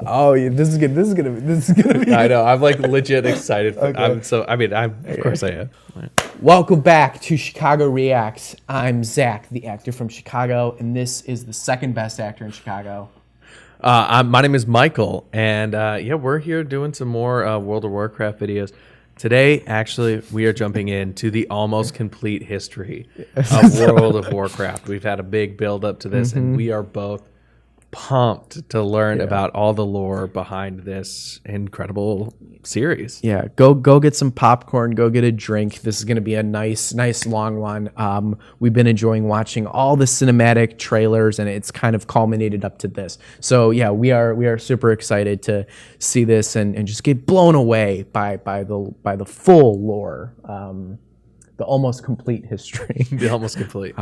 Oh, yeah, this is gonna be. I know. I'm like legit excited. Okay. Of course I am. Welcome back to Chicago Reacts. I'm Zach, the actor from Chicago, and this is the second best actor in Chicago. My name is Michael, and we're here doing some more World of Warcraft videos. Today, actually, we are jumping into the almost complete history of World of Warcraft. We've had a big build up to this, and we are both pumped to learn about all the lore behind this incredible series. Yeah, go get some popcorn, go get a drink. This is going to be a nice long one. We've been enjoying watching all the cinematic trailers, and it's kind of culminated up to this. So yeah, we are super excited to see this and just get blown away by the full lore, the almost complete history. The almost complete.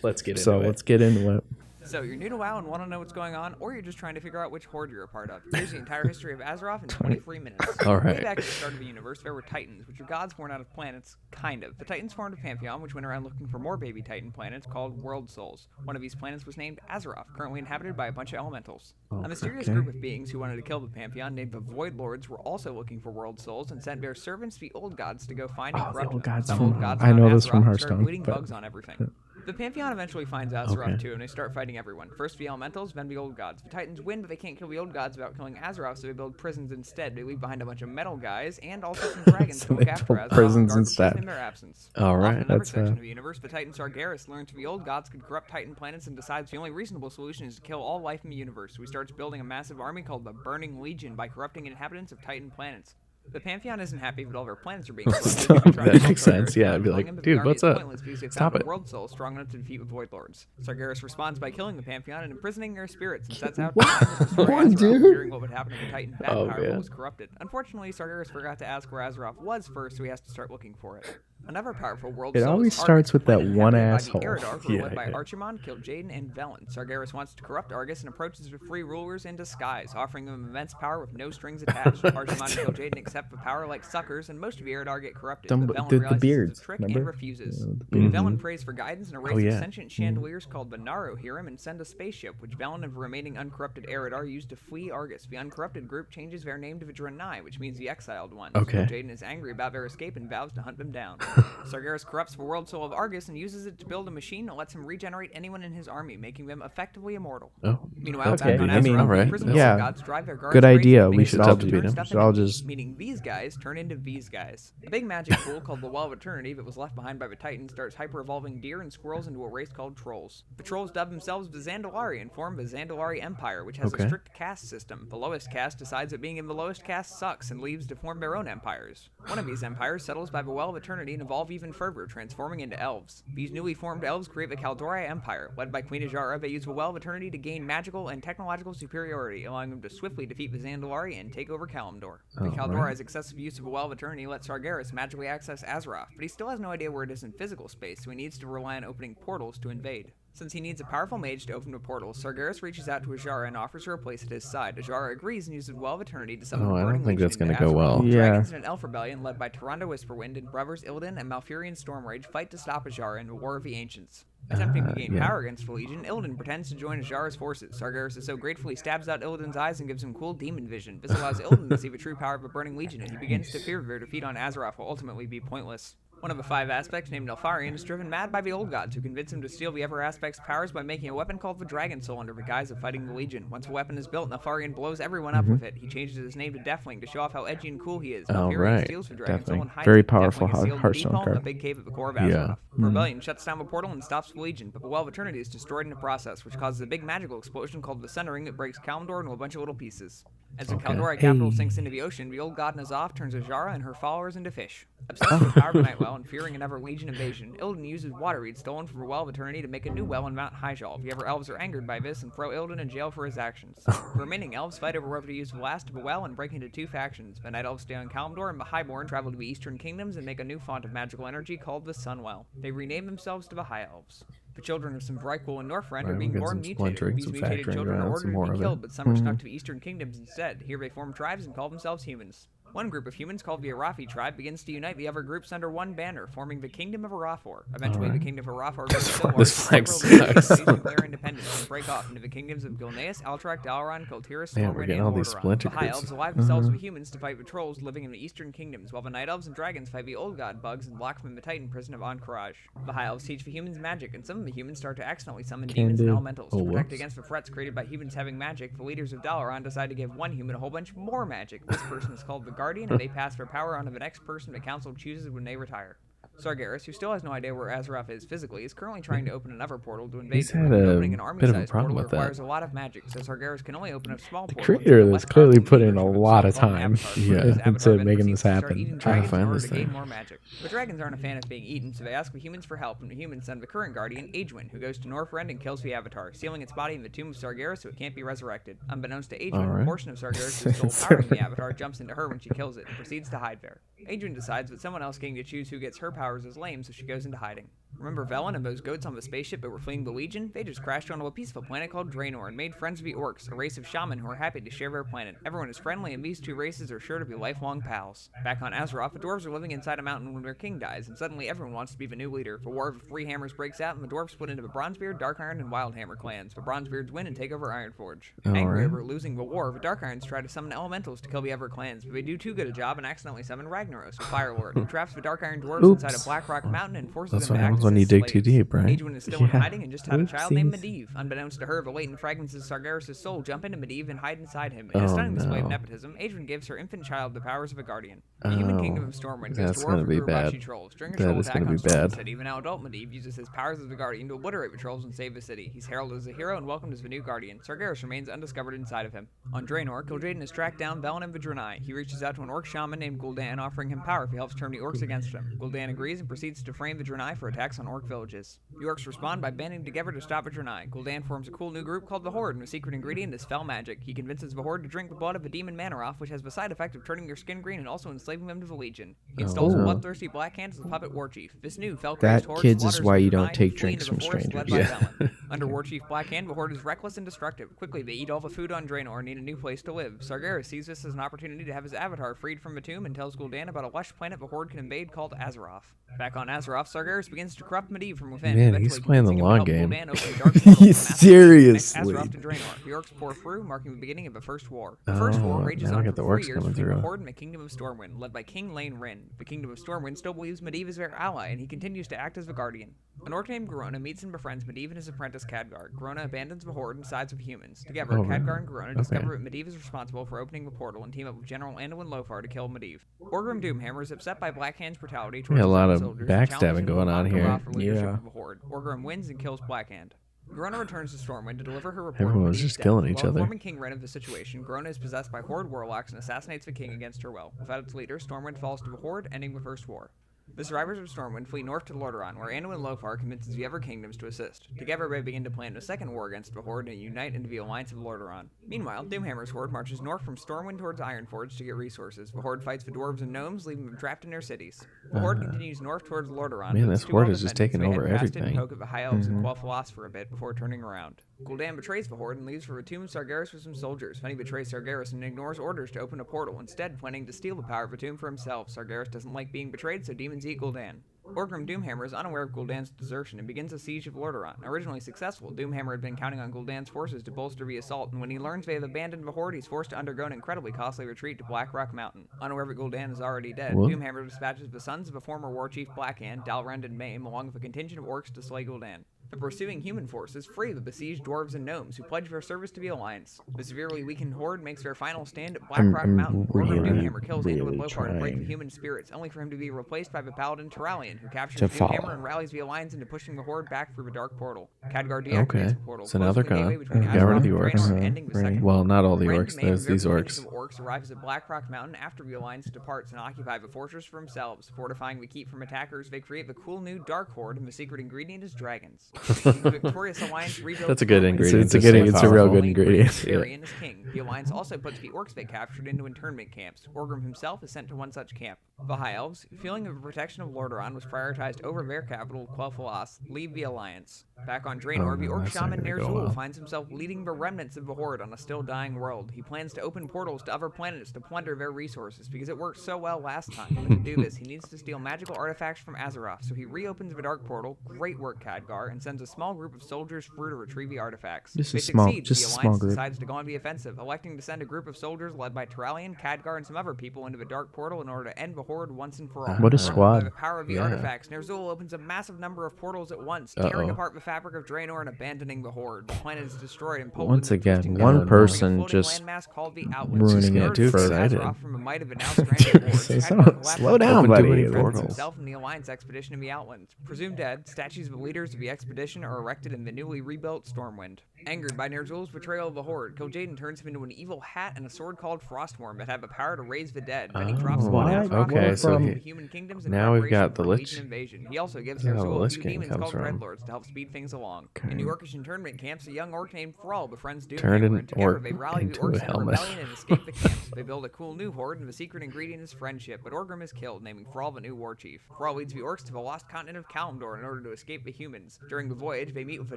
Let's get into it. Let's get into it. So you're new to WoW and want to know what's going on, or you're just trying to figure out which horde you're a part of. Here's the entire history of Azeroth in 23 minutes. All right. Way back at the start of the universe, there were Titans, which are gods born out of planets, kind of. The Titans formed a pantheon, which went around looking for more baby Titan planets called World Souls. One of these planets was named Azeroth, currently inhabited by a bunch of elementals. A mysterious group of beings who wanted to kill the pantheon, named the Warlords, were also looking for World Souls and sent their servants, the Old Gods, to go find and corrupt them. Some old gods I know found this from Azeroth and started Hearthstone, bleeding but- bugs on everything. The Pantheon eventually finds Azeroth too, and they start fighting everyone. First the Elementals, then the Old Gods. The Titans win, but they can't kill the Old Gods without killing Azeroth, so they build prisons instead. They leave behind a bunch of metal guys, and also some dragons to look after Azeroth prisons and instead. in their absence. All right, Off in another that's, section of the universe, the Titan Sargeras learns the Old Gods could corrupt Titan planets and decides the only reasonable solution is to kill all life in the universe. So he starts building a massive army called the Burning Legion by corrupting inhabitants of Titan planets. The Pantheon isn't happy that all of our planets are being corrupted. That makes sense. Yeah, I'd be like, dude, what's up? Stop it. World Soul strong enough to defeat the Void Lords. Sargeras responds by killing the Pantheon and imprisoning their spirits, and sets out to destroy Azeroth, fearing what would happen if the Titan bad power was corrupted. Unfortunately, Sargeras forgot to ask where Azeroth was first, so he has to start looking for it. Another powerful World It Soul always is starts Argus, with that planet one inhabited by the asshole. Eridar, who are Yeah, led by yeah. Archimon, Kil'jaeden, and Velen. Sargeras wants to corrupt Argus and approaches the free rulers in disguise, offering them immense power with no strings attached. Archimon and Kil'jaeden accept the power like suckers, and most of the Eridar get corrupted. Dumb- But Velen the realizes beards, it's a trick remember? and refuses. Yeah, Velen prays for guidance, and a race yeah. of sentient chandeliers called Venaro hear him and send a spaceship, which Velen and the remaining uncorrupted Eridar use to flee Argus. The uncorrupted group changes their name to the Draenei, which means the exiled ones. Okay. Kil'jaeden is angry about their escape and vows to hunt them down. Sargeras corrupts the World Soul of Argus and uses it to build a machine that lets him regenerate anyone in his army, making them effectively immortal. Oh, Meanwhile, that's back good. on I mean, Azeroth, alright. the prison Yeah. gods drive their guards Good crazy idea. and We make should them all turn just- stuff should all into just- meaning these guys turn into these guys. A big magic pool called the Well of Eternity that was left behind by the Titans starts hyper-evolving deer and squirrels into a race called Trolls. The Trolls dub themselves the Zandalari and form the Zandalari Empire, which has a strict caste system. The lowest caste decides that being in the lowest caste sucks and leaves to form their own empires. One of these empires settles by the Well of Eternity and evolve even further, transforming into elves. These newly formed elves create the Kaldori Empire. Led by Queen Ajara, they use the Well of Eternity to gain magical and technological superiority, allowing them to swiftly defeat the Zandalari and take over Kalimdor. The Kaldori's excessive use of the Well of Eternity lets Sargeras magically access Azeroth, but he still has no idea where it is in physical space, so he needs to rely on opening portals to invade. Since he needs a powerful mage to open the portals, Sargeras reaches out to Ajara and offers her a place at his side. Ajara agrees and uses the Well of Eternity to summon the I Burning don't think Legion that's gonna into go Azeroth. well. Yeah. Dragons in an elf rebellion led by Tyrande Whisperwind and brothers Illidan and Malfurion Stormrage fight to stop Ajara in the War of the Ancients. Attempting to gain power against the Legion, Illidan pretends to join Ajara's forces. Sargeras is so grateful he stabs out Illidan's eyes and gives him cool demon vision. This allows Illidan to see the true power of the Burning Legion, and he begins to fear their defeat on Azeroth will ultimately be pointless. One of the 5 aspects, named Neltharion, is driven mad by the Old Gods, who convince him to steal the Ever Aspect's powers by making a weapon called the Dragon Soul under the guise of fighting the Legion. Once the weapon is built, Neltharion blows everyone up with it. He changes his name to Deathwing to show off how edgy and cool he is. Neltharion right. steals the Dragon Soul and hides Very it. powerful Deathwing is sealed in Hearthstone Deephelm, card. a big cave at the core of Yeah. Azeroth. The Rebellion shuts down the portal and stops the Legion, but the Well of Eternity is destroyed in the process, which causes a big magical explosion called the Centering that breaks Kalimdor into a bunch of little pieces. As the Kaldori capital sinks into the ocean, the old god N'Zoth turns Ajara and her followers into fish. Obsessed with the power of Nightwell and fearing another Legion invasion, Illidan uses water reeds stolen from the Well of Eternity to make a new well in Mount Hyjal. The Ever Elves are angered by this and throw Illidan in jail for his actions. The remaining elves fight over whether to use the last of the well and break into 2 factions. The Night Elves stay on Kalimdor, and the Highborn travel to the Eastern Kingdoms and make a new font of magical energy called the Sunwell. They rename themselves to the High Elves. The children of some Vrykul and Northrend are being born mutated. These mutated children are ordered to be killed, but some are snuck to the Eastern Kingdoms instead. Here they form tribes and call themselves humans. One group of humans called the Arafi tribe begins to unite the other groups under one banner, forming the Kingdom of Arafor. Eventually, the Kingdom of Arafor grows so large This flag that several sucks. nations declare independence and break off into the kingdoms of Gilneas, Alterac, Dalaran, Kultiras, Man, we're Stormwind, getting and all these Lordaeron. splinter The High groups. Elves ally themselves with humans to fight the trolls living in the eastern kingdoms, while the Night Elves and Dragons fight the Old God bugs and lock them in the Titan prison of Ahn'Qiraj. The High Elves teach the humans magic, and some of the humans start to accidentally summon demons and elementals. To protect against the threats created by humans having magic, the leaders of Dalaran decide to give one human a whole bunch more magic. This person is called the Guardian, and they pass their power on to the next person the council chooses when they retire. Sargeras, who still has no idea where Azeroth is physically, is currently trying to open another portal to invade. He's had Opening a an bit of a army-sized problem portal with that. requires a lot of magic, so Sargeras can only open a small portal. Creator of this clearly put in a lot of time Yeah, into making this happen. Trying to find this to gain thing. more magic. The dragons aren't a fan of being eaten, so they ask the humans for help, and the humans send the current guardian, Aegwin, who goes to Northrend and kills the Avatar, sealing its body in the tomb of Sargeras so it can't be resurrected. Unbeknownst to Aegwin, a portion of Sargeras' soul powering the Avatar jumps into her when she kills it and proceeds to hide there. Aegwin decides that someone else getting to choose who gets her powers is lame, so she goes into hiding. Remember Velen and those goats on the spaceship that were fleeing the Legion? They just crashed onto a peaceful planet called Draenor and made friends with the Orcs, a race of shaman who are happy to share their planet. Everyone is friendly, and these two races are sure to be lifelong pals. Back on Azeroth, the dwarves are living inside a mountain when their king dies, and suddenly everyone wants to be the new leader. The War of the Three Hammers breaks out, and the dwarves split into the Bronzebeard, Darkiron, and Wildhammer clans. The Bronzebeards win and take over Ironforge. Angry over losing the war, the Darkirons try to summon elementals to kill the other clans, but they do too good a job and accidentally summon Ragnaros, the Firelord, who traps the Darkiron dwarves inside a Blackrock mountain and forces That's them what to act happens as when his you dig slaves. too deep, right? Aegwin is still in Yeah. hiding and just had a child named Oopsies. Medivh. Unbeknownst to her, the latent fragments of Sargeras' soul jump into Medivh and hide inside him. In a stunning display of no. nepotism, Aegwin gives her infant child the powers of a guardian. The human kingdom of Stormwind goes That's to war gonna for be Gurubachi bad. trolls. During a That troll is attack gonna on be Stormwind bad. City, even now adult Medivh uses his powers as the guardian to obliterate the trolls and save the city. He's heralded as a hero and welcomed as the new guardian. Sargeras remains undiscovered inside of him. On Draenor, Kil'jaeden has tracked down Velen and Vidranai. He reaches out to an orc shaman named Gul'dan, offering him power if he helps turn the orcs against him. Gul'dan agrees and proceeds to frame Vidranai for attacks on orc villages. The orcs respond by banding together to stop Vidranai. Gul'dan forms a cool new group called the Horde, and the secret ingredient is fell magic. He convinces the Horde to drink the blood of a demon Manaroth, which has the side effect of turning their skin green and also enslaving them to the Legion. He installs a bloodthirsty Black Hand as the puppet war chief. This new fell-crazed That, Horde kids, is slaughters why you Vidranai don't and take flee drinks into the from forest strangers. led by Yeah. Velen. Under War Chief Black Hand, the Horde is reckless and destructive. Quickly, they eat all the food on Draenor and need a new place to live. Sargeras sees this as an opportunity to have his avatar freed from the tomb and tells Gul'dan about a lush planet the Horde can invade called Azeroth. Back on Azeroth, Sargeras begins to corrupt Medivh from within. Man, eventually he's playing the convincing him to long help game. Gul'dan open the dark portal to the massive Seriously. connect Azeroth to Draenor. The Orcs pour through, marking the beginning of the First War. The First War rages now I on got for the 3 Orcs years coming between the through. Horde and the Kingdom of Stormwind, led by King Lane Rin. The Kingdom of Stormwind still believes Medivh is their ally, and he continues to act as the Guardian. An orc named Garona meets and befriends Medivh and his apprentice Khadgar. Garona abandons the Horde and sides with humans. Together, Khadgar and Garona discover that Medivh is responsible for opening the portal and team up with General Anduin Lothar to kill Medivh. Orgrim Doomhammer is upset by Blackhand's brutality towards Yeah, a his lot own of soldiers and challenges backstabbing him to going on Ankh-Morpork here. for leadership Yeah. of the Horde. Orgrim wins and kills Blackhand. Garona returns to Stormwind to deliver her report. Everyone of was Medivh's just death. killing each While other. informing King Ren of the situation, Garona is possessed by Horde warlocks and assassinates the king against her will. Without its leader, Stormwind falls to the Horde, ending the First War. The survivors of Stormwind flee north to Lordaeron, where Anduin Lothar convinces the other kingdoms to assist. Together, they begin to plan a second war against the Horde and unite into the Alliance of Lordaeron. Meanwhile, Doomhammer's Horde marches north from Stormwind towards Ironforge to get resources. The Horde fights the dwarves and gnomes, leaving them trapped in their cities. The Horde continues north towards Lordaeron. Man, but this it's too Horde well is just defended, taking so they over head past it and everything. poke at the High Elves and quell for a bit before turning around. Gul'dan betrays the Horde and leaves for the tomb of Sargeras with some soldiers. Then he betrays Sargeras and ignores orders to open a portal, instead planning to steal the power of the tomb for himself. Sargeras doesn't like being betrayed, so demons eat Gul'dan. Orgrim Doomhammer is unaware of Gul'dan's desertion and begins a siege of Lordaeron. Originally successful, Doomhammer had been counting on Gul'dan's forces to bolster the assault, and when he learns they have abandoned the Horde, he's forced to undergo an incredibly costly retreat to Blackrock Mountain. Unaware that Gul'dan is already dead, What? Doomhammer dispatches the sons of a former war chief Blackhand, Dalrend and Maim, along with a contingent of orcs to slay Gul'dan. The pursuing human forces free the besieged dwarves and gnomes, who pledge their service to the Alliance. The severely weakened Horde makes their final stand at Blackrock Mountain. Orgrim Doomhammer kills Anduin Lothar to break the human spirits, only for him to be replaced by the paladin Turalian, who captures Doomhammer and rallies the Alliance into pushing the Horde back through the dark portal. Khadgar deactivates the portal, So now they're closing the gateway between gonna get rid of Azeroth the and orcs. Draenor, ending the Second Well, War. not all the Ren orcs. and Maim There's and their these contingent orcs. of orcs arrives at Blackrock Mountain after the Alliance departs and occupy the fortress for themselves. Fortifying the keep from attackers, they create the cool new Dark Horde, and the secret ingredient is dragons. The victorious Alliance rebuilds That's a good Stormwind. ingredient. It's a good- so it's a real powerful. good ingredient. Varian is king. The Alliance also puts the orcs they captured into internment camps. Orgrim himself is sent to one such camp. The High Elves, feeling the protection of Lordaeron was prioritized over their capital, Quel'Thalas, leave the Alliance. Back on Draenor, the orc that's not shaman gonna go Ner'zhul well. finds himself leading the remnants of the Horde on a still dying world. He plans to open portals to other planets to plunder their resources because it worked so well last time. But to do this, he needs to steal magical artifacts from Azeroth, so he reopens the Dark Portal, great work Khadgar, and sends a small group of soldiers through to retrieve the artifacts. Just They a small- succeed, just the a Alliance small group. decides to go on the offensive, electing to send a group of soldiers led by Turalian, Khadgar, and some other people into the Dark Portal in order to end the Horde once and for all. What a By squad. the power of the artifacts, Ner'zhul opens a massive number of portals at once, tearing apart the fabric of Draenor and abandoning the Horde. The planet is destroyed and pulled Once into the again, twisting one network, person creating a floating just landmass called the Outlands. ruining In it order to for- save excited. Azeroth from the might of the now stranded Horde, So- Khadgar slow down, Open too buddy. many defends portals. himself and the Alliance expedition in the Outlands. Presumed dead, statues of the leaders of the expedition are erected in the newly rebuilt Stormwind. Angered by Ner'zhul's betrayal of the Horde, Kil'jaeden turns him into an evil hat and a sword called Frostworm that have the power to raise the dead. Then he drops Oh, one what? Azeroth okay, from so the he- human kingdoms in now we've preparation got the for Lich. Legion invasion. He also gives That's how the Ner'zhul a Lich few King demons comes called from. Dreadlords to help speed things along. In the Orcish internment camps, a young orc named Thrall befriends Doomhammer, Turned an and together orc they rally the into orcs a in a helmet. rebellion and escape the camps. They build a cool new horde, and the secret ingredient is friendship, but Orgrim is killed, naming Thrall the new war chief. Thrall leads the orcs to the lost continent of Kalimdor in order to escape the humans. During the voyage, they meet with the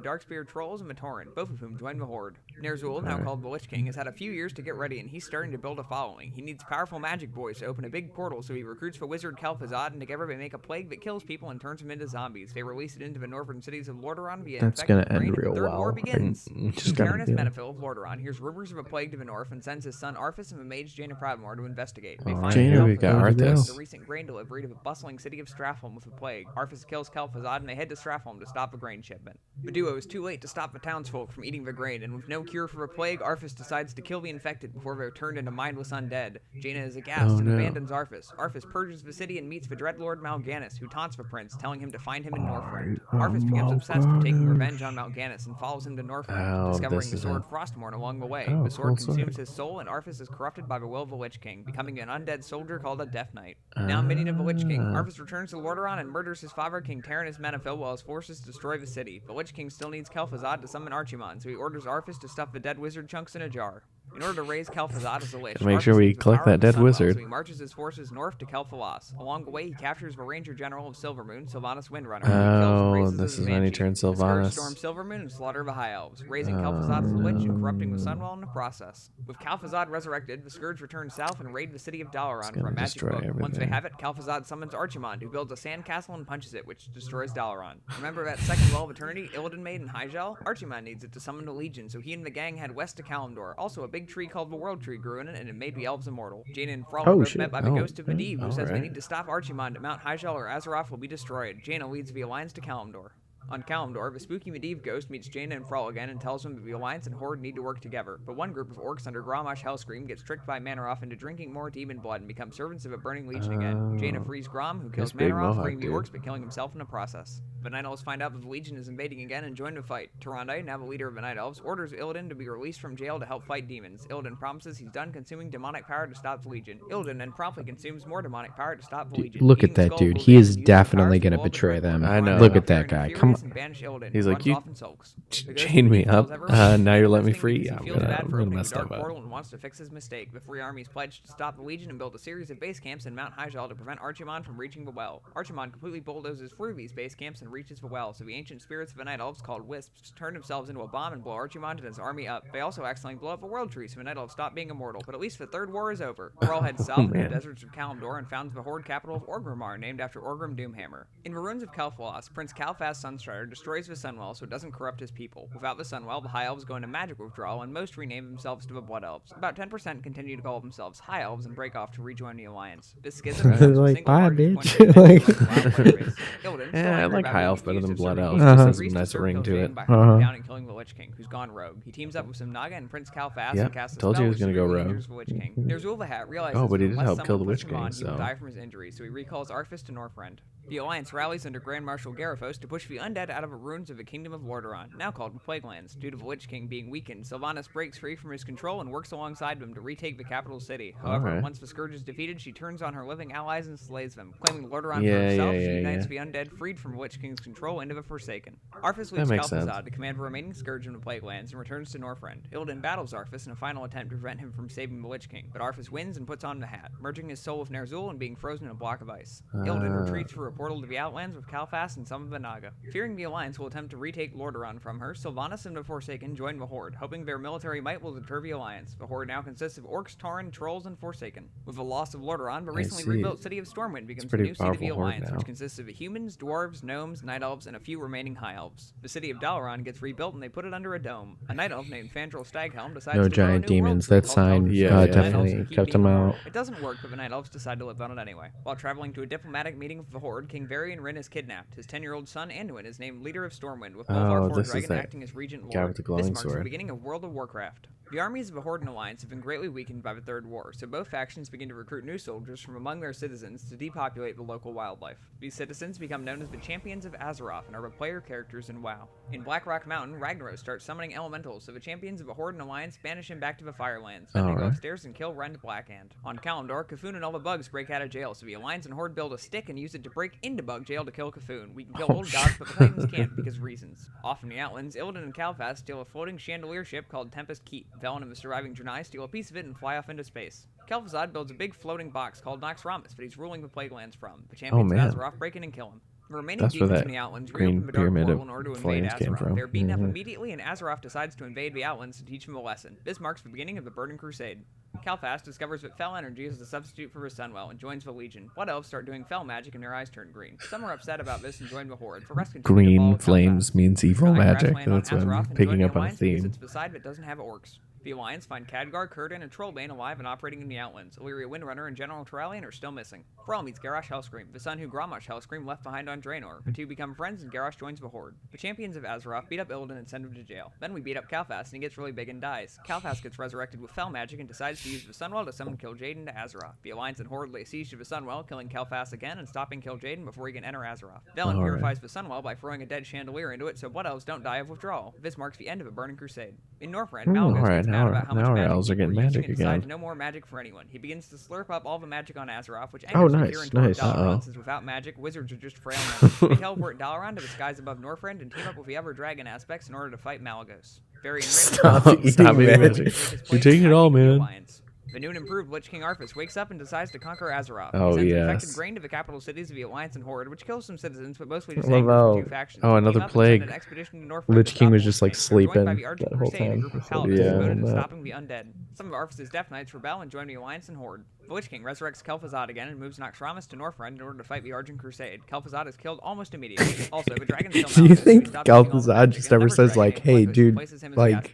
Darkspear trolls and the Tauren, both of whom join the horde. Ner'zhul, now called the Lich King, has had a few years to get ready, and he's starting to build a following. He needs powerful magic boys to open a big portal, so he recruits the wizard Kel'Thuzad, and together they make a plague that kills people and turns them into zombies. They release it into the northern cities of Lordaeron via That's infected gonna end rain, and real the Third well. War begins. Just gotta Taranis do it. Menethil of Lordaeron hears rumors of a plague to the north and sends his son Arthas and the mage Jaina Proudmoore to investigate. They find Jaina, Kel'Thuzad we've got and Arthas. the recent grain delivery to the bustling city of Stratholme with the plague. Arthas kills Kel'Thuzad and they head to Stratholme to stop the grain shipment. The duo is too late to stop the townsfolk from eating the grain, and with no cure for the plague, Arthas decides to kill the infected before they're turned into mindless undead. Jaina is aghast and abandons Arthas. Arthas purges the city and meets the Dreadlord Mal'Ganis, who taunts the prince, telling him to find him in Northrend. Arthas becomes obsessed with taking revenge on Mal'Ganis and follows him to Northrend, Oh, discovering this the is sword it. Frostmourne along the way. Oh, The sword cool sword. consumes his soul, and Arthas is corrupted by the will of the Lich King, becoming an undead soldier called a Death Knight. Now minion of the Lich King, Arthas returns to Lordaeron and murders his father, King Taranis Menethil, while his forces destroy the city. The Lich King still needs Kel'Thuzad to summon Archimon, so he orders Arthas to stuff the dead wizard chunks in a jar. In order to raise Kel'Thuzad as a Lich, Make sure Arthas we needs the collect power that of the dead Sunwell, wizard. So he marches his forces north to Kel'Thalas. Along the way, he captures the Ranger General of Silvermoon, Sylvanas Windrunner. who he kills and Oh, raises this as a is when he banshee. turns The Scourge Sylvanas. storm Silvermoon and slaughter the High Elves, raising Kel'Thuzad as a Lich and corrupting the Sunwell in the process. With Kel'Thuzad resurrected, the Scourge returns south and raid the city of Dalaran for a gonna magic destroy book. Once they everything. have it, Kel'Thuzad summons Archimon, who builds a sandcastle and punches it, which destroys Dalaran. Remember that second Well of Eternity Illidan made in Hyjal? Archimon needs it to summon the Legion, so he and the gang head west to Kalimdor. Also, a big tree called the World Tree grew in it, and it made the elves immortal. Jaina and Thrall are both shit. met by the Oh, ghost of Medivh, who says they alright. need to stop Archimon to mount Hyjal or Azeroth will be destroyed. Jaina leads the Alliance to Kalimdor. On Kalimdor, the spooky Medivh ghost meets Jaina and Thrall again and tells them that the Alliance and Horde need to work together. But one group of orcs under Grommash Hellscream gets tricked by Manaroth into drinking more demon blood and become servants of a burning legion again. Jaina frees Grom, who kills big Manaroth, mohawk freeing the dude. orcs but killing himself in the process. The Night Elves find out that the Legion is invading again and join the fight. Tyrande, now the leader of the Night Elves, orders Illidan to be released from jail to help fight demons. Illidan promises he's done consuming demonic power to stop the Legion. Illidan then promptly consumes more demonic power to stop the Legion. Look at Eating the that skull dude. of He Illidan is and using definitely the powers gonna of the betray them. I know. Look Tyrande at that appear guy. in Come furious on. and banish Illidan, He's who like, runs "You off and sulks. The ghost chained of me Medivh tells up. everyone Now you're he's letting me listening free. because he I'm feels gonna- bad I'm for gonna opening mess the dark stuff up. portal and wants to fix his mistake. The three armies pledge to stop the Legion and build a series of base camps in Mount Hyjal to prevent Archimon from reaching the well. Archimon completely bulldozes through these base camps and reaches the well, so the ancient spirits of the Night Elves, called Wisps, turn themselves into a bomb and blow Archimon and his army up. They also accidentally blow up a world tree, so the Night Elves stop being immortal. But at least the Third War is over. Thrall heads south in the man. deserts of Kalimdor and founds the Horde capital of Orgrimmar, named after Orgrim Doomhammer. In the ruins of Kel'Thuzad, Prince Calphas Sunstrider destroys the Sunwell so it doesn't corrupt his people. Without the Sunwell, the High Elves go into magic withdrawal, and most rename themselves to the Blood Elves. About 10% continue to call themselves High Elves and break off to rejoin the Alliance. This schism becomes the Like, single bye, largest bitch. point of Like- division among the player base. Illidan, still Yeah, I angry like about High being Elf better accused than of Blood serving Elf. evil, Just has a agrees to nice serve ring to Kil'jaeden it. by hunting down and killing the Lich King, who's gone rogue. He teams up with some Naga and Prince Calphas Yep, and casts a told you spell he was which gonna go severely rogue. injures the Lich King. Ner'zhul the Hat realizes Oh, but he did unless help someone kill the puts Lich him on, King, he will so- die from his injuries, so he recalls Arthas to Northrend. The Alliance rallies under Grand Marshal Garithos to push the undead out of the ruins of the Kingdom of Lordaeron, now called the Plaguelands. Due to the Lich King being weakened, Sylvanas breaks free from his control and works alongside them to retake the capital city. However, Alright. once the Scourge is defeated, she turns on her living allies and slays them. Claiming Lordaeron Yeah, for herself, yeah, she yeah, unites yeah. the undead freed from Lich King's control into the Forsaken. Arthas That leaves makes sense. Kel'Thuzad to command the remaining Scourge in the Plaguelands and returns to Northrend. Illidan battles Arthas in a final attempt to prevent him from saving the Lich King, but Arthas wins and puts on the hat, merging his soul with Ner'zhul and being frozen in a block of ice. Illidan retreats through a portal to the Outlands with Calfast and some of the Naga. Fearing the Alliance will attempt to retake Lordaeron from her, Sylvanas and the Forsaken join the Horde, hoping their military might will deter the Alliance. The Horde now consists of Orcs, Tauren, Trolls, and Forsaken. With the loss of Lordaeron, the recently rebuilt city of Stormwind becomes the new seat of the Alliance, which consists of humans, dwarves, gnomes, night elves, and a few remaining high elves. The city of Dalaran gets rebuilt and they put it under a dome. A night elf named Fandral Staghelm decides No to grow a giant new world demons. tree That called sign Teldrassil. definitely kept them out. It doesn't work, but the night elves decide to live on it anyway. While traveling to a diplomatic meeting with the Horde, King Varian Wrynn is kidnapped. His 10-year-old son Anduin is named leader of Stormwind, with Bolvar Fordragon acting as regent lord. This marks the beginning of World of Warcraft. The armies of the Horde and Alliance have been greatly weakened by the Third War, so both factions begin to recruit new soldiers from among their citizens to depopulate the local wildlife. These citizens become known as the Champions of Azeroth and are the player characters in WoW. In Blackrock Mountain, Ragnaros starts summoning elementals, so the Champions of the Horde and Alliance banish him back to the Firelands. Then they go upstairs and kill Rend Blackhand. On Kalimdor, Cthulhu and all the bugs break out of jail, so the Alliance and Horde build a stick and use it to break into bug jail to kill Cthulhu. We can kill old gods, but the Titans can't because of reasons. Off in the Outlands, Illidan and Calfast steal a floating chandelier ship called Tempest Keep. Velen and the surviving Draenei steal a piece of it and fly off into space. Kel'Thuzad builds a big floating box called Noxramas that he's ruling the Plaguelands from. The Champions of Azeroth break in and kill him. The remaining demons in the Outlands reopen the Dark Portal in order to invade Azeroth. They're beaten up immediately, and Azeroth decides to invade the Outlands to teach them a lesson. This marks the beginning of the Burning Crusade. Calfast discovers that Fel energy is a substitute for his Sunwell and joins the Legion. Blood Elves start doing Fel magic and their eyes turn green. Some are upset about this and join the Horde. The rest continue to follow Green flames Calfast. means evil magic. That's what Azeroth I'm and picking join up the on a Alliance because theme. it's the side that doesn't have orcs. The Alliance find Khadgar, Círdan, and Trollbane alive and operating in the Outlands. Illyria Windrunner and General Turalyon are still missing. Thrall meets Garrosh Hellscream, the son who Grommash Hellscream left behind on Draenor. The two become friends and Garrosh joins the Horde. The Champions of Azeroth beat up Illidan and send him to jail. Then we beat up Calfast and he gets really big and dies. Calfast gets resurrected with Fel magic and decides to use the Sunwell to summon Kil'jaeden to Azeroth. The Alliance and Horde lay siege to the Sunwell, killing Calfast again and stopping Kil'jaeden before he can enter Azeroth. Velen purifies the Sunwell by throwing a dead chandelier into it so Blood Elves don't die of withdrawal. This marks the end of a Burning Crusade. In Northrend, Malygos gets mad about how much magic elves are getting magic and decides again. no more magic for anyone. He begins to slurp up all the magic on Azeroth, which angers Dalaran, since without magic, wizards are just frail men. They teleport Dalaran to the skies above Northrend and team up with the other dragon aspects in order to fight Malygos. Stop eating magic. You're taking it all, man. The new and improved Lich King Arthas wakes up and decides to conquer Azeroth. Oh, he sends yes. infected grain to the capital cities of the Alliance and Horde, which kills some citizens, but mostly just What angers the about- two factions. oh, They another team up and plague. send an expedition to Northrend Lich to King stop was the just, Lich like, King. They're joined by sleeping the Argent that whole Crusade, a time. group of So, paladins yeah, devoted to that- stopping the undead. Some of Arthas' Death Knights rebel and join the Alliance and Horde. The Lich King resurrects Kel'Thuzad again and moves Noxramas to Northrend in order to fight the Argent Crusade. Kel'Thuzad is killed almost immediately. Also, the dragon still Do you think Kel'Thuzad just ever says, like, hey, dude, like,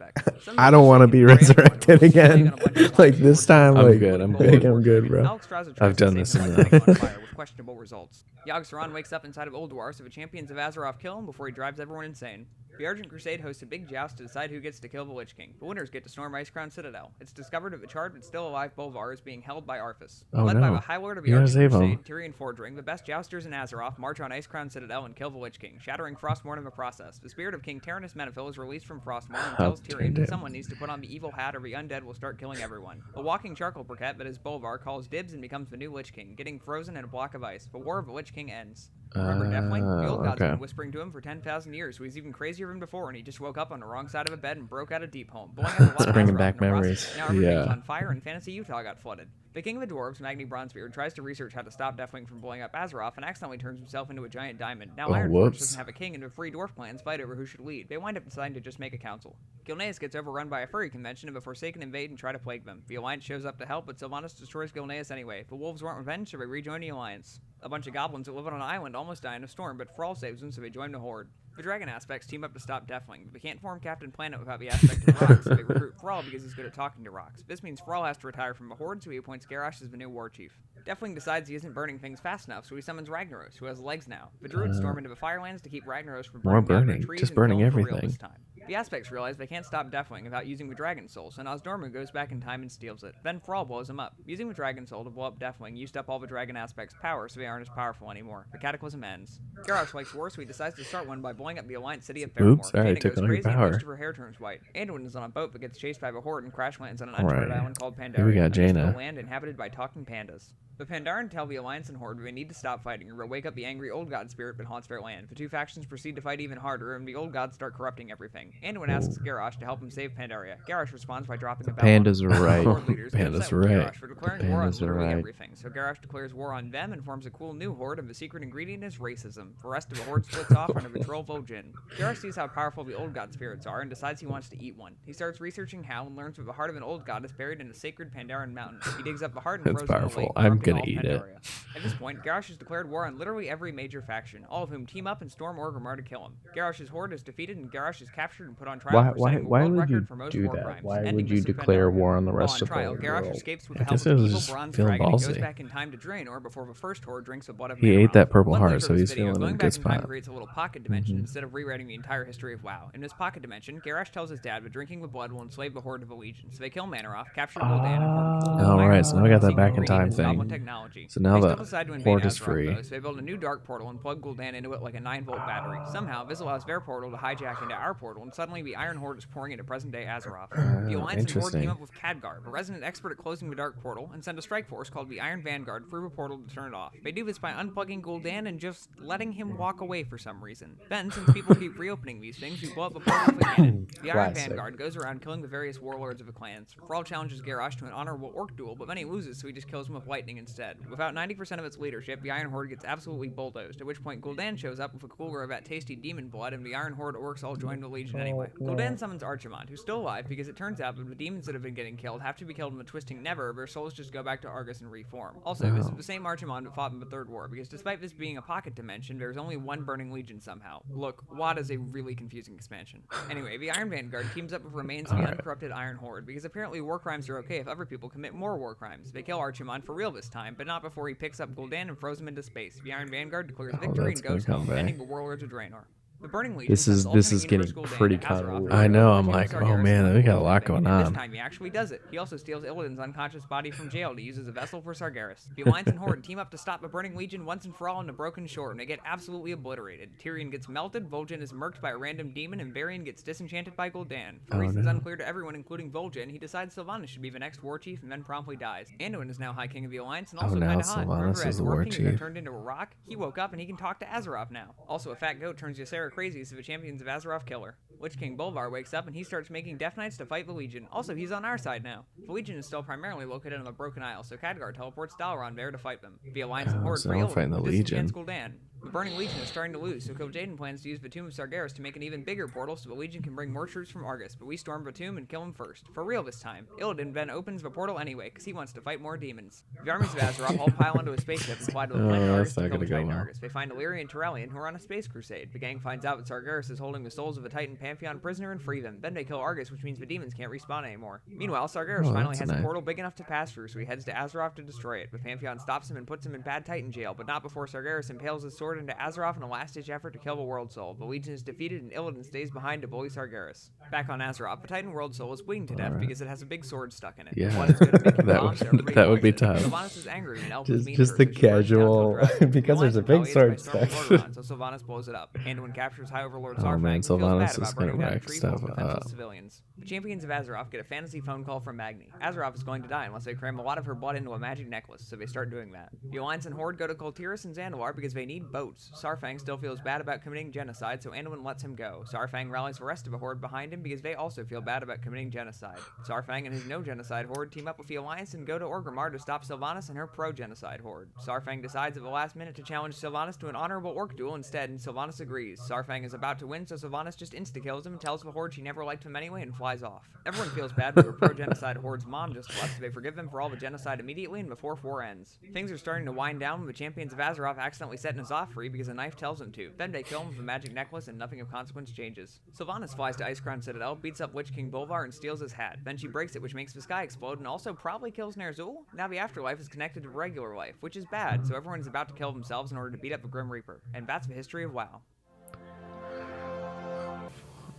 I don't want to be resurrected again? Like, this time, I'm like, good, I'm I think good. I'm good, bro. I've done this enough. With questionable results. Yogg-Saron wakes up inside of Ulduar, so the Champions of Azeroth kill him before he drives everyone insane. The Argent Crusade hosts a big joust to decide who gets to kill the Lich King. The winners get to storm Icecrown Citadel. It's discovered that the charred but still alive Bolvar is being held by Arthas. Oh, Led by no. the High Lord of the Yeah, Argent save him. Crusade, Tyrion Fordring, the best jousters in Azeroth march on Icecrown Citadel and kill the Lich King, shattering Frostmourne in the process. The spirit of King Tyrannus Menethil is released from Frostmourne and tells Tyrion that someone needs to put on the evil hat or the undead will start killing everyone. A walking charcoal briquette that is Bolvar calls dibs and becomes the new Lich King, getting frozen in a block of ice. The War of the Lich King ends. Remember Deathwing? The old god's been whispering to him for 10,000 years, so he's even crazier than before, and he just woke up on the wrong side of a bed and broke out of Deep Home, blowing up a lot of bringing Azeroth back in the process. memories. Now everything's Yeah. on fire, and Fantasy Utah got flooded. The King of the Dwarves, Magni Bronzebeard, tries to research how to stop Deathwing from blowing up Azeroth and accidentally turns himself into a giant diamond. Now Ironforge whoops. doesn't have a king, and the free dwarf clans fight over who should lead. They wind up deciding to just make a council. Gilneas gets overrun by a furry convention, and the Forsaken invade and try to plague them. The Alliance shows up to help, but Sylvanas destroys Gilneas anyway. The wolves want revenge, so they rejoin the Alliance. A bunch of goblins that live on an island almost die in a storm, but Thrall saves them, so they join the Horde. The dragon aspects team up to stop Deathwing, but they can't form Captain Planet without the aspect of rocks, so they recruit Thrall because he's good at talking to rocks. This means Thrall has to retire from the Horde, so he appoints Garrosh as the new war chief. Deathwing decides he isn't burning things fast enough, so he summons Ragnaros, who has legs now. The druids storm into the Firelands to keep Ragnaros from More burning down burning, their trees just and burning kill him for real everything. this time. The aspects realize they can't stop Deathwing without using the Dragon Soul, so Nosdormu goes back in time and steals it. Then Thrall blows him up. Using the Dragon Soul to blow up Deathwing used up all the Dragon aspects' power, so they aren't as powerful anymore. The Cataclysm ends. Garrosh likes war, so he decides to start one by blowing up the Alliance city of Faramore. Oops, alright, Jaina took goes all your crazy and power. most of her hair turns white. Anduin is on a boat but gets chased by the Horde and crash lands on an Alright. uncharted island called Pandaria. Here we got a mystical Jaina. land inhabited by talking pandas. The Pandaren tell the Alliance and Horde they need to stop fighting or they'll wake up the angry old god spirit that haunts their land. The two factions proceed to fight even harder, and the old gods start corrupting everything. Anduin asks Garrosh to help him save Pandaria. Garrosh responds by dropping a bell. Pandas are right. Horde leaders get Pandas upset are with right. Garrosh for declaring war on Pandas are literally right. everything. So Garrosh declares war on them and forms a cool new horde, and the secret ingredient is racism. The rest of the horde splits off under patrol Vol'jin. Garrosh sees how powerful the old god spirits are and decides he wants to eat one. He starts researching how and learns that the heart of an old god is buried in a sacred Pandaren mountain. He digs up the heart and That's throws it in a powerful. lake, I'm corrupting gonna all eat it. Pandaria. At this point, Garrosh has declared war on literally every major faction, all of whom team up and storm Orgrimmar to kill him. Garrosh's horde is defeated and Garrosh is captured and put on trial for setting a Why world would you record for most do war that? crimes, Why ending would you this in declare Pandaria. war on the While rest on of trial, the Garrosh world? escapes with I the help guess of it an was evil just bronze feeling dragon and goes ballsy. back in time to Draenor before the first horde drinks the blood of He Mehrunes. ate that purple One heart, layer so for this he's video, feeling in a going good back in time spot. creates a little pocket dimension instead of rewriting the entire history of WoW. In this pocket dimension, Garrosh tells his dad that drinking the blood will enslave the horde of the Legion, so they kill Manaroth, capture Gul'dan, and form a cool new All Iron right, so now we Horde, got that seeking back in to time regain its goblin thing. technology. So now They the still decide to invade horde is Azeroth, free. though, so they build a new dark portal and plug Gul'dan into it like a 9-volt battery. Somehow, this allows their portal to hijack into our portal, and suddenly the Iron Horde is pouring into present-day Azeroth. The Alliance and Horde interesting. team up with Khadgar, a resident expert at closing the dark portal, and send a strike force called the Iron Vanguard through the portal to turn it off. They do this by unplugging Gul'dan and just letting him walk away for some reason. Then, since people keep reopening these things, we blow up the portal with a cannon. The Iron Classic. Vanguard goes around killing the various warlords of the clans. Thrall challenges Garrosh to an honorable orc duel, but then he loses, so he just kills him with lightning instead. Without 90% of its leadership, the Iron Horde gets absolutely bulldozed, at which point Gul'dan shows up with a cooler of that tasty demon blood, and the Iron Horde orcs all join the Legion anyway. Gul'dan summons Archimond, who's still alive because it turns out that the demons that have been getting killed have to be killed in the Twisting Never, their souls just go back to Argus and reform. Also, this is the same Archimond that fought in the Third War, because despite this being a pocket dimension, there's only one Burning Legion somehow. Look, WoD is a really confusing expansion. Anyway, the Iron Vanguard teams up with remains of the uncorrupted Iron Horde, because apparently war crimes are okay if other people commit more war crimes. They kill Archimond for real this time, but not before he picks up Gul'dan and throws him into space. The Iron Vanguard declares victory that's and goes gonna home, come back. ending the Warlords of Draenor. The Burning Legion This is getting pretty kind kinda weird. I know, I'm like, oh man, we got a lot going This on. time he actually does it. He also steals Illidan's unconscious body from jail to use as a vessel for Sargeras. The Alliance and Horde team up to stop the Burning Legion once and for all in the Broken Shore, and they get absolutely obliterated. Tyrion gets melted, Vol'jin is murked by a random demon, and Varian gets disenchanted by Gul'dan. For reasons unclear to everyone, including Vol'jin, he decides Sylvanas should be the next war chief and then promptly dies. Anduin is now High King of the Alliance and also now kinda hot. Sylvanas Remember is as the Dwarf war King who got chief. turned into a rock? He woke up and he can talk to Azeroth now. Also, a fat goat turns Ysera crazy, so the champions of Azeroth kill her. Lich King Bolvar wakes up and he starts making Death Knights to fight the Legion. Also, he's on our side now. The Legion is still primarily located on the Broken Isle, so Khadgar teleports Dalaran there to fight them. The Alliance and Horde so for I'm Illidan, fighting the who disenchants Legion. Gul'dan. The Burning Legion is starting to lose, so Kil'jaeden plans to use the Tomb of Sargeras to make an even bigger portal so the Legion can bring more troops from Argus, but we storm the tomb and kill him first. For real this time. Illidan then opens the portal anyway, because he wants to fight more demons. The armies of Azeroth all pile onto a spaceship and fly to the planet Argus that's to not kill the gonna go Titan well. Argus. They find Illyria and Turellian, who are on a space crusade. The gang finds out that Sargeras is holding the souls of a Titan Pantheon prisoner and free them. Then they kill Argus, which means the demons can't respawn anymore. Meanwhile, Sargeras finally that's has a nice. portal big enough to pass through, so he heads to Azeroth to destroy it. The Pantheon stops him and puts him in Bad Titan jail, but not before Sargeras impales his sword into Azeroth in a last-ditch effort to kill the World Soul. The Legion is defeated and Illidan stays behind to bully Sargeras. Back on Azeroth, the Titan World Soul is bleeding to death because it has a big sword stuck in it. Yeah. Blood is good at making That bombs, would- so everybody that would be avoids it. tough. Sylvanas is angry when Elf is mean Just to her, the so she burns down casual- to a dragon. because there's a The big Alliance sword retaliates by storming stuck. Lordaeron, so Sylvanas blows it up. Anduin captures High Overlord Oh, Sarfang, man, who feels Sylvanas bad is about gonna burning down a wreck tree full of stuff potential up. civilians. The champions of Azeroth get a fantasy phone call from Magni. Azeroth is going to die unless they cram a lot of her blood into a magic necklace, so they start doing that. The Alliance and Horde go to Kultiris and Zandalar because they need boats. Sarfang still feels bad about committing genocide, so Anduin lets him go. Sarfang rallies the rest of the Horde behind him because they also feel bad about committing genocide. Sarfang and his no-genocide Horde team up with the Alliance and go to Orgrimmar to stop Sylvanas and her pro-genocide Horde. Sarfang decides at the last minute to challenge Sylvanas to an honorable orc duel instead, and Sylvanas agrees. Sarfang is about to win, so Sylvanas just insta-kills him and tells the Horde she never liked him anyway and flies off. Everyone feels bad for her pro-genocide Horde's mom just left, so they forgive them for all the genocide immediately and before 4 ends. Things are starting to wind down when the champions of Azeroth accidentally set N'Zoth free because a knife tells them to. Then they kill him with a magic necklace and nothing of consequence changes. Sylvanas flies to Icecrown Citadel, beats up Lich King Bolvar and steals his hat. Then she breaks it, which makes the sky explode and also probably kills Ner'zhul. Now the afterlife is connected to regular life, which is bad, so everyone's about to kill themselves in order to beat up the Grim Reaper. And that's the history of WoW.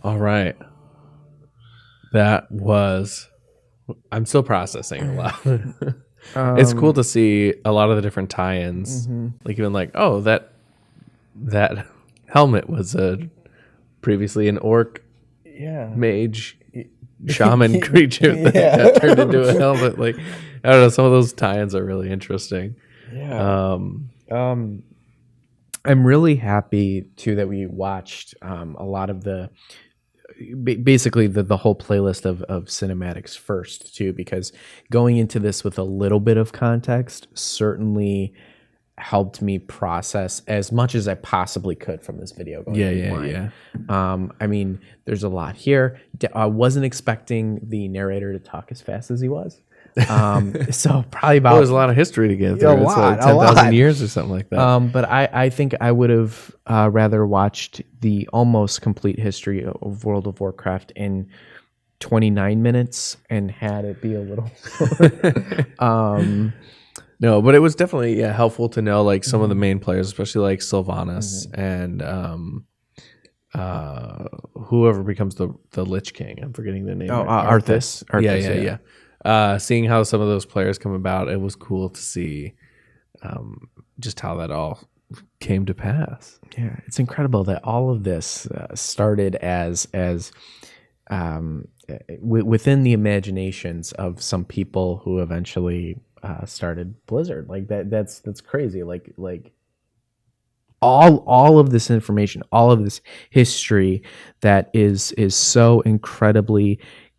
All right. That was. I'm still processing a lot. It's cool to see a lot of the different tie-ins. Like even like, oh, that helmet was previously an orc mage shaman creature that got turned into a helmet. Like I don't know, some of those tie-ins are really interesting. I'm really happy too that we watched a lot of the basically the whole playlist of cinematics first too, because going into this with a little bit of context certainly helped me process as much as I possibly could from this video. I mean, there's a lot here. I wasn't expecting the narrator to talk as fast as he was. So probably about there's a lot of history to get through. It's like 10,000 years or something like that. But I think I would have rather watched the almost complete history of World of Warcraft in 29 minutes and had it be a little No, but it was definitely helpful to know like some of the main players, especially like Sylvanas and whoever becomes the Lich King. I'm forgetting the name. Arthas. Yeah. Seeing how some of those players come about, it was cool to see just how that all came to pass. Yeah, it's incredible that all of this started as within the imaginations of some people who eventually started Blizzard. Like that's crazy. Like all of this information, all of this history that is so incredibly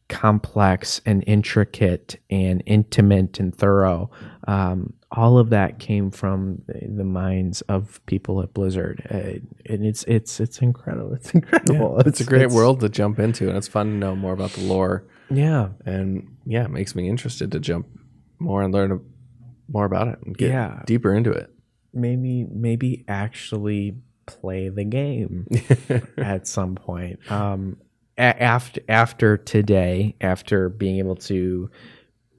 complex and intricate and intimate and thorough. All of that came from the minds of people at Blizzard, and it's incredible. It's incredible. Yeah, it's a great world to jump into, and it's fun to know more about the lore. Yeah, and it makes me interested to jump more and learn more about it and get deeper into it. Maybe actually play the game at some point. After today, after being able to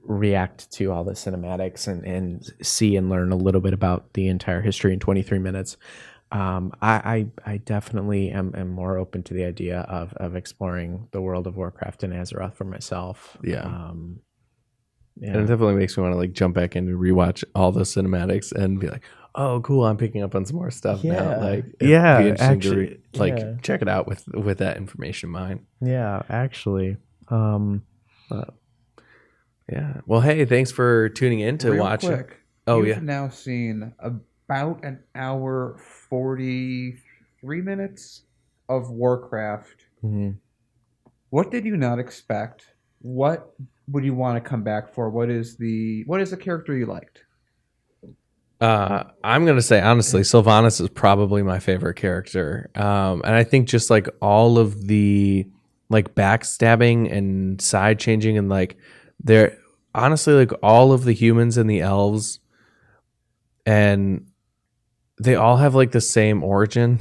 react to all the cinematics and see and learn a little bit about the entire history in 23 minutes, I definitely am more open to the idea of exploring the world of Warcraft and Azeroth for myself. And it definitely makes me want to like jump back in and rewatch all the cinematics and be like, oh, cool, I'm picking up on some more stuff now. Like, it'd be interesting to check it out with that information in mind. Yeah, actually. Well, hey, thanks for tuning in to watch. Quick, you've now seen about an hour 43 minutes of Warcraft. Mm-hmm. What did you not expect? What would you want to come back for? What is the character you liked? I'm gonna say honestly, Sylvanas is probably my favorite character, and I think just like all of the like backstabbing and side changing and like they're honestly like all of the humans and the elves, and they all have like the same origin,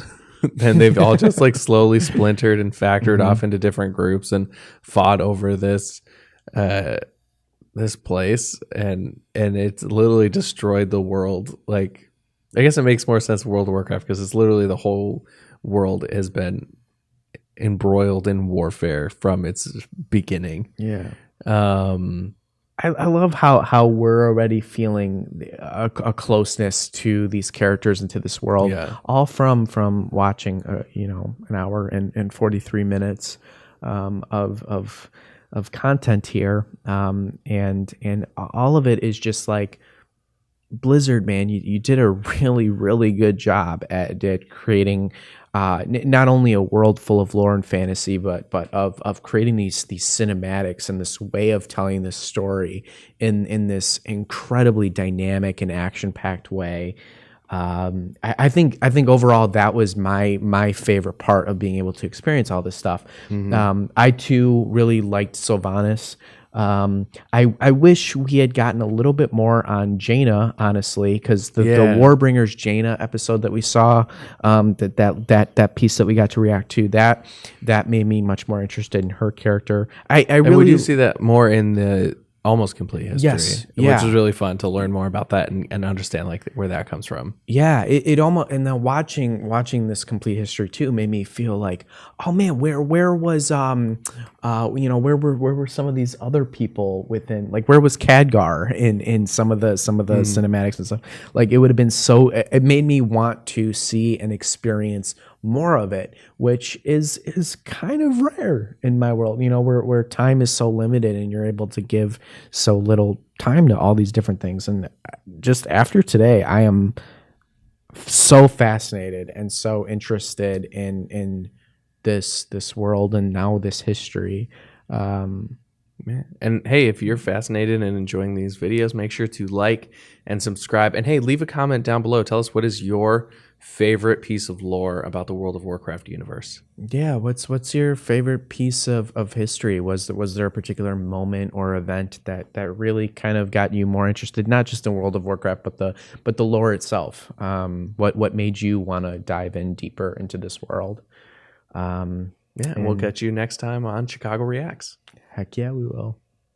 and they've all just like slowly splintered and factored off into different groups and fought over this place, and it's literally destroyed the world. Like, I guess it makes more sense for World of Warcraft because it's literally the whole world has been embroiled in warfare from its beginning. I love how we're already feeling a closeness to these characters and to this world, all from watching an hour and 43 minutes of content here, and all of it is just like Blizzard, man. You did a really good job at creating not only a world full of lore and fantasy, but of creating these cinematics and this way of telling this story in this incredibly dynamic and action-packed way. I think overall that was my favorite part of being able to experience all this stuff. I too really liked Sylvanas. I wish we had gotten a little bit more on Jaina, honestly, because the Warbringers Jaina episode that we saw, that piece that we got to react to, that made me much more interested in her character. I really we do see that more in the almost complete history, which is really fun to learn more about that and understand like where that comes from. It almost, and then watching this complete history too made me feel like, oh man, where was where were some of these other people within, like where was Khadgar in some of the cinematics and stuff. Like it would have been it made me want to see and experience more of it, which is kind of rare in my world, where time is so limited and you're able to give so little time to all these different things. And just after today, I am so fascinated and so interested in this world and now this history. Yeah. And hey, if you're fascinated and enjoying these videos, make sure to like and subscribe. And hey, leave a comment down below. Tell us what is your favorite piece of lore about the World of Warcraft universe. Yeah, what's your favorite piece of history? Was there a particular moment or event that really kind of got you more interested, not just in World of Warcraft, but the lore itself? What made you want to dive in deeper into this world? Yeah, and we'll catch you next time on Chicago Reacts. Heck yeah, we will.